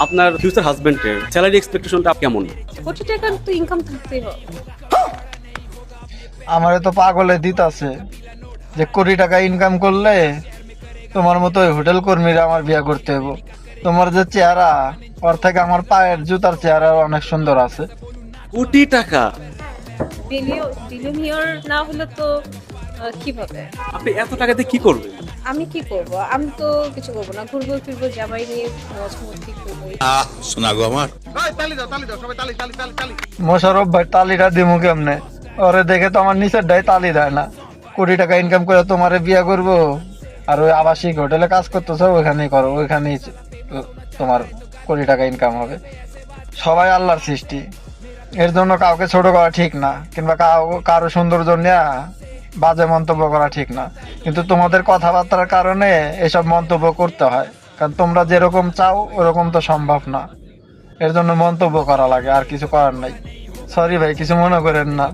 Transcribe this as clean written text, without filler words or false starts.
আপনার ফিউচার হাজবেন্ডের স্যালারি এক্সপেকটেশনটা কেমন? কোটি টাকার তো ইনকাম থাকতেই হবে। আমারে তো পাগলে দিতাছে যে কোটি টাকা ইনকাম করলে তোমার মতো ওই হোটেল কর্মীরা আমার বিয়ে করতে হবে। তোমার যে চেহারা, ওর থেকে আমার পায়ের জুতার চেহারা অনেক সুন্দর আছে। কোটি টাকা? বিলিয়নিয়ার না হলে তো কিভাবে? আপনি এত টাকাতে কি করবেন? আমি কি করব? আমি তো কিছু করবো না, ঘুরবো ফিরবো, জামাই নিয়ে মজ মস্তি করবো। শোনা গো আমার মোশারফ ভাই তালিটা দিমু কেমনে? ওরে দেখে তো আমার নিচের ডাই তালি দেয় না। কোটি টাকা ইনকাম করে তোমারে বিয়ে করব, আর ওই আবাসিক হোটেলে কাজ করতেছো ওইখানেই করো, ওইখানেই তোমার কোটি টাকা ইনকাম হবে। সবাই আল্লাহর সৃষ্টি, এর জন্য কাউকে ছোট করা ঠিক না, কিংবা কারো সৌন্দর্য নিয়ে বাজে মন্তব্য করা ঠিক না। কিন্তু তোমাদের কথাবার্তার কারণে এসব মন্তব্য করতে হয়, কারণ তোমরা যেরকম চাও ওরকম তো সম্ভব না। এর জন্য মন্তব্য করা লাগে, আর কিছু করার নাই। সরি ভাই, কিছু মনে করেন না।